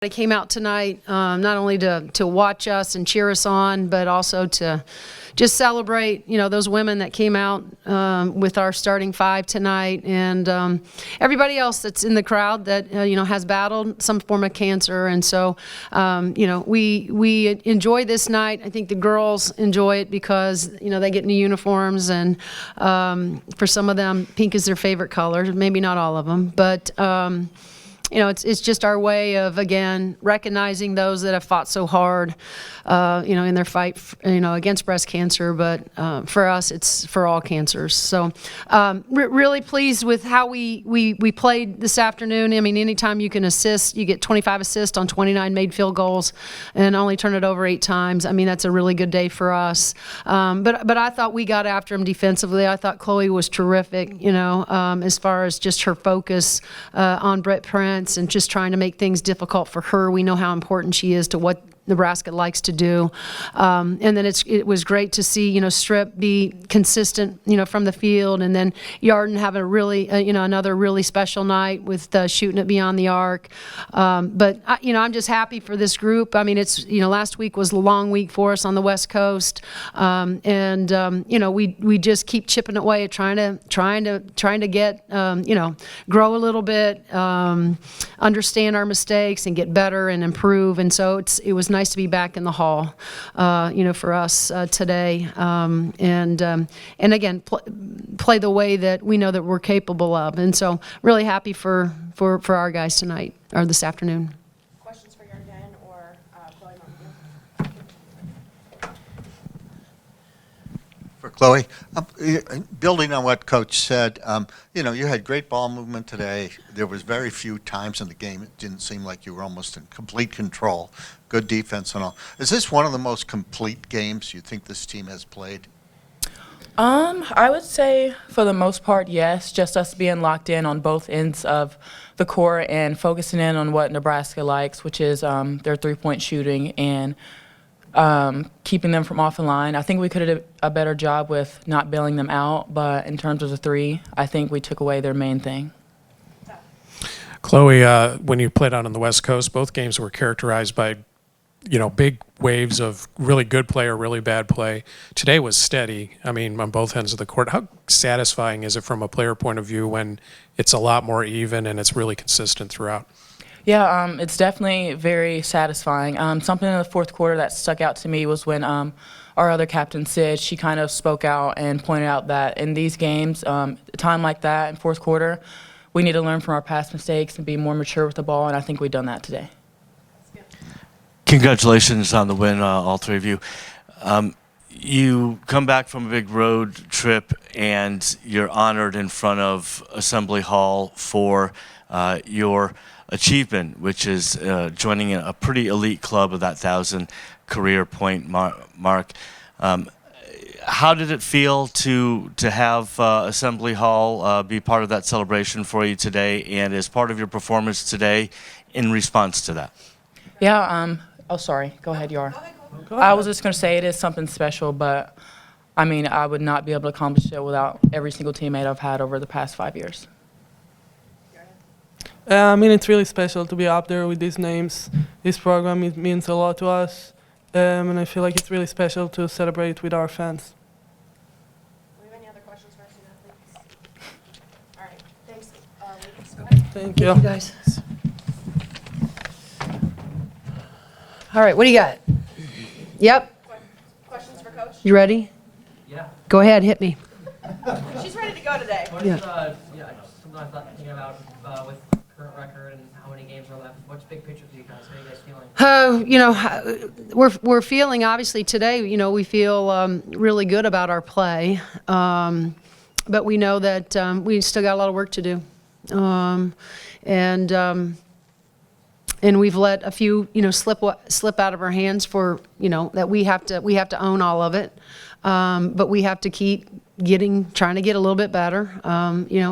They came out tonight not only to watch us and cheer us on, but also to just celebrate, those women that came out with our starting five tonight, and everybody else that's in the crowd that has battled some form of cancer. And so, we enjoy this night. I think the girls enjoy it because they get new uniforms, and for some of them, pink is their favorite color. Maybe not all of them, but. It's just our way of, again, recognizing those that have fought so hard, in their fight, against breast cancer. But for us, it's for all cancers. So really pleased with how we played this afternoon. I mean, anytime you can assist, you get 25 assists on 29 made field goals and only turn it over 8 times. I mean, that's a really good day for us. But I thought we got after them defensively. I thought Chloe was terrific, as far as just her focus on Brett Prince and just trying to make things difficult for her. We know how important she is to what Nebraska likes to do, and then it was great to see Strip be consistent from the field, and then Yarden have a really another really special night with shooting it beyond the arc. But I'm just happy for this group. I mean, it's last week was a long week for us on the West Coast, and we just keep chipping away at trying to get grow a little bit, understand our mistakes and get better and improve. And so it was nice to be back in the hall, for us today, and again play the way that we know that we're capable of. And so really happy for our guys tonight or this afternoon. Questions for Yarden or Chloe? For Chloe, building on what Coach said, you had great ball movement today. There was very few times in the game it didn't seem like you were almost in complete control. Good defense and all. Is this one of the most complete games you think this team has played? I would say for the most part, yes. Just us being locked in on both ends of the court and focusing in on what Nebraska likes, which is their three-point shooting and keeping them from off the line. I think we could have done a better job with not bailing them out, but in terms of the three, I think we took away their main thing. Chloe, when you played out on the West Coast, both games were characterized by big waves of really good play or really bad play. Today was steady, on both ends of the court. How satisfying is it from a player point of view when it's a lot more even and it's really consistent throughout? Yeah, it's definitely very satisfying. Something in the fourth quarter that stuck out to me was when our other captain, Sid, she kind of spoke out and pointed out that in these games, a time like that in fourth quarter, we need to learn from our past mistakes and be more mature with the ball, and I think we've done that today. Congratulations on the win, all three of you. You come back from a big road trip and you're honored in front of Assembly Hall for your achievement, which is joining a pretty elite club of that 1,000 career point mark. How did it feel to have Assembly Hall be part of that celebration for you today, and as part of your performance today in response to that? Yeah, oh, sorry. Go ahead, Yar. I was just going to say it is something special, but, I would not be able to accomplish it without every single teammate I've had over the past 5 years. It's really special to be up there with these names. This program, it means a lot to us, and I feel like it's really special to celebrate with our fans. Do we have any other questions for our student athletes? All right, thanks. Lucas, go ahead. Thank you. Thank you, guys. All right, what do you got? Yep. Questions for Coach? You ready? Yeah. Go ahead, hit me. She's ready to go today. What's, Yeah. something I thought thinking about with current record and how many games are left. What's big picture for you guys? How are you guys feeling? We're feeling, obviously today, we feel really good about our play, but we know that we still got a lot of work to do, and we've let a few slip out of our hands for that we have to own all of it, but we have to keep trying to get a little bit better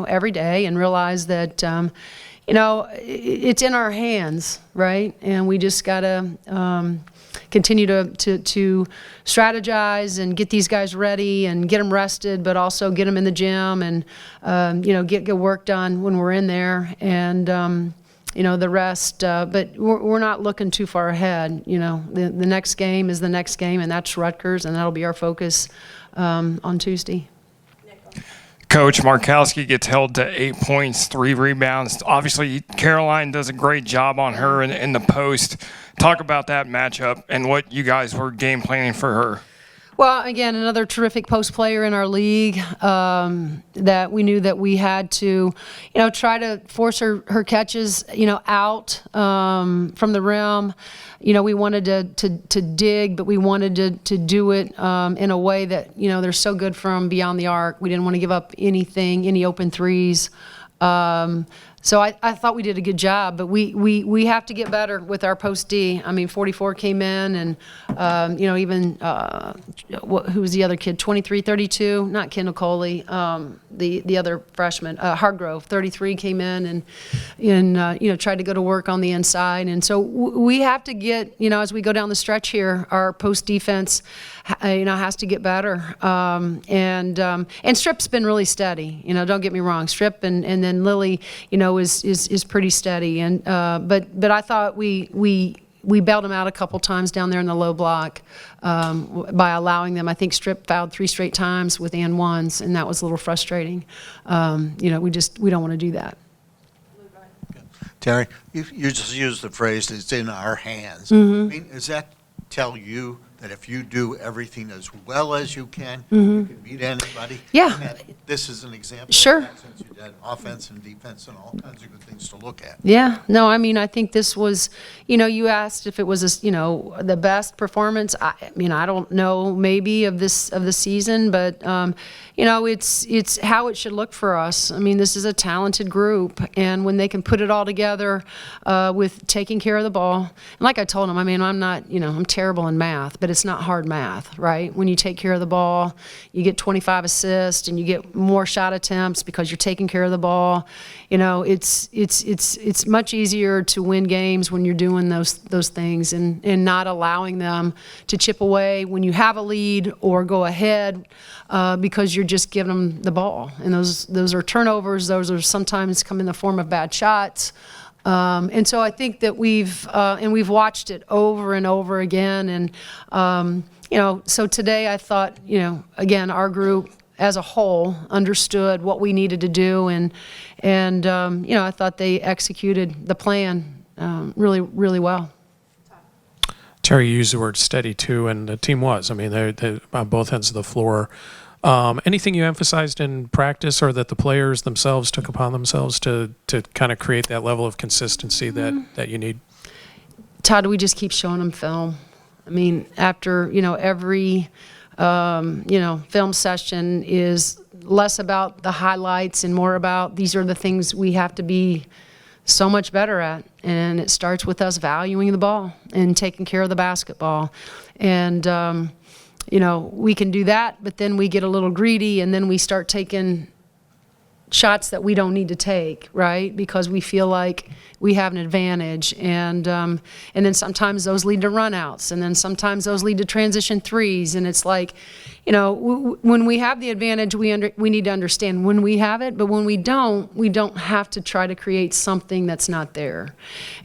every day, and realize that it's in our hands, right? And we just gotta continue to strategize and get these guys ready and get them rested, but also get them in the gym and get work done when we're in there, and the rest. But we're not looking too far ahead. The next game is the next game, and that's Rutgers, and that'll be our focus on Tuesday. Coach Markowski gets held to 8 points, 3 rebounds. Obviously, Caroline does a great job on her in the post. Talk about that matchup and what you guys were game planning for her. Well, again, another terrific post player in our league that we knew that we had to, try to force her catches, out from the rim. We wanted to dig, but we wanted to do it in a way that, they're so good from beyond the arc. We didn't want to give up anything, any open threes. So I thought we did a good job, but we have to get better with our post D. 44 came in, and even who was the other kid? 23, 32, not Kendall Coley, the other freshman, Hargrove, 33 came in and tried to go to work on the inside, and so we have to get as we go down the stretch here, our post defense has to get better, and Strip's been really steady. Don't get me wrong, Strip and then Lily, is pretty steady, and but I thought we bailed them out a couple times down there in the low block by allowing them. I think Strip fouled 3 straight times with and ones, and that was a little frustrating. We don't want to do that. Terry, you just used the phrase, it's in our hands. Mm-hmm. Does that tell you that if you do everything as well as you can, you can beat anybody? Yeah. This is an example Sure. of that, since you did offense and defense and all kinds of good things to look at. Yeah, no, I think this was, you asked if it was, the best performance. I don't know, maybe of the season, but it's how it should look for us. This is a talented group, and when they can put it all together with taking care of the ball, and like I told them, I'm not, I'm terrible in math, but it's not hard math, right? When you take care of the ball, you get 25 assists, and you get more shot attempts because you're taking care of the ball. It's much easier to win games when you're doing those things and not allowing them to chip away when you have a lead or go ahead because you're just giving them the ball. And those are turnovers. Those are sometimes come in the form of bad shots. And so I think that we've watched it over and over again. And, so today I thought, again, our group as a whole understood what we needed to do. And I thought they executed the plan really, really well. Terry used the word steady too, and the team was. They're on both ends of the floor. Anything you emphasized in practice, or that the players themselves took upon themselves to kind of create that level of consistency that you need? Todd, we just keep showing them film. After every film session is less about the highlights and more about these are the things we have to be so much better at, and it starts with us valuing the ball and taking care of the basketball. And we can do that, but then we get a little greedy, and then we start taking shots that we don't need to take, right? Because we feel like we have an advantage, and then sometimes those lead to runouts, and then sometimes those lead to transition threes, and it's like, when we have the advantage, we need to understand when we have it, but when we don't have to try to create something that's not there.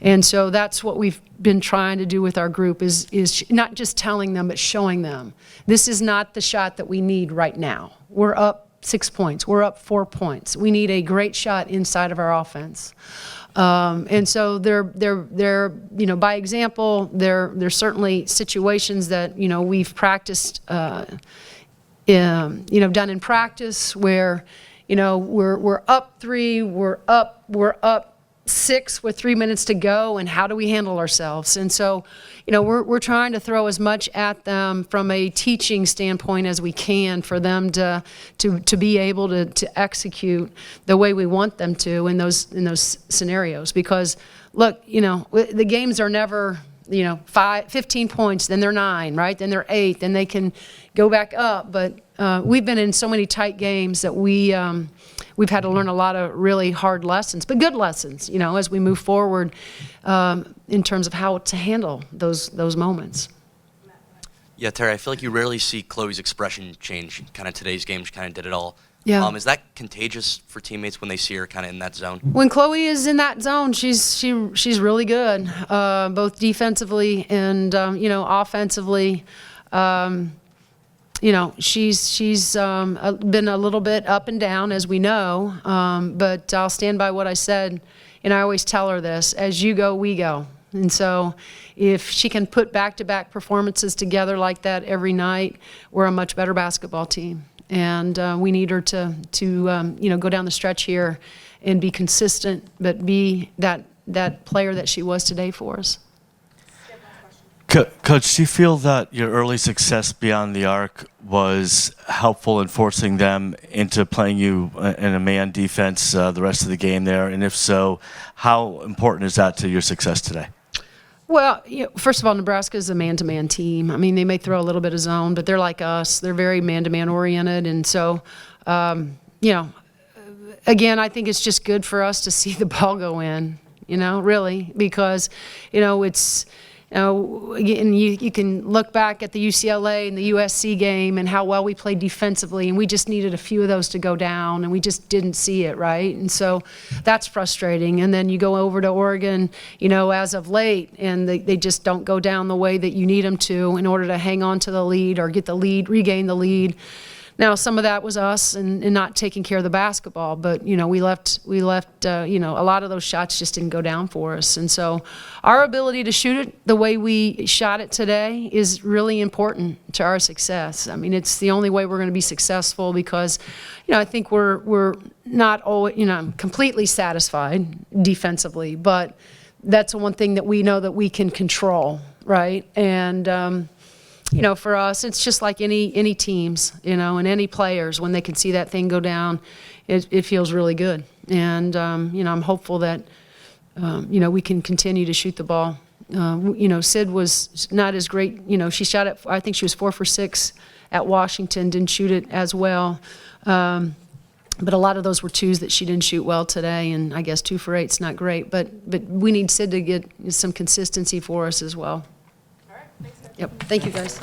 And so that's what we've been trying to do with our group is not just telling them, but showing them this is not the shot that we need right now. We're up 6 points. We're up 4 points. We need a great shot inside of our offense. And so they're by example, there's certainly situations that, we've practiced, done in practice where, we're up 3, we're up 6 with 3 minutes to go, and how do we handle ourselves? And so, we're trying to throw as much at them from a teaching standpoint as we can for them to be able to execute the way we want them to in those scenarios. Because look, the games are never 15 points, then they're 9, right? Then they're 8, then they can go back up. But we've been in so many tight games that we've had to learn a lot of really hard lessons, but good lessons, as we move forward in terms of how to handle those moments. Yeah, Terry, I feel like you rarely see Chloe's expression change. Kind of today's game, she kind of did it all Yeah. Is that contagious for teammates when they see her kind of in that zone? When Chloe is in that zone, she's really good, both defensively and offensively. She's been a little bit up and down, as we know, but I'll stand by what I said, and I always tell her this: as you go, we go. And so if she can put back-to-back performances together like that every night, we're a much better basketball team. And we need her to go down the stretch here and be consistent, but be that player that she was today for us. Coach, do you feel that your early success beyond the arc was helpful in forcing them into playing you in a man defense the rest of the game there? And if so, how important is that to your success today? Well, first of all, Nebraska is a man-to-man team. I mean, they may throw a little bit of zone, but they're like us. They're very man-to-man oriented. And so, again, I think it's just good for us to see the ball go in, really, because, it's – and you can look back at the UCLA and the USC game and how well we played defensively, and we just needed a few of those to go down, and we just didn't see it, right? And so that's frustrating. And then you go over to Oregon, as of late, and they just don't go down the way that you need them to in order to hang on to the lead or get the lead, regain the lead. Now, some of that was us and not taking care of the basketball, but, we left a lot of those shots just didn't go down for us. And so our ability to shoot it the way we shot it today is really important to our success. I mean, it's the only way we're going to be successful because, I think we're not always, completely satisfied defensively, but that's the one thing that we know that we can control, right? And, for us, it's just like any teams, and any players, when they can see that thing go down, it feels really good. And, I'm hopeful that, we can continue to shoot the ball. Sid was not as great. She shot it, I think she was 4 for 6 at Washington, didn't shoot it as well. But a lot of those were twos that she didn't shoot well today, and I guess 2 for 8 is not great. But we need Sid to get some consistency for us as well. All right, thanks, guys. Yep, thank you, guys.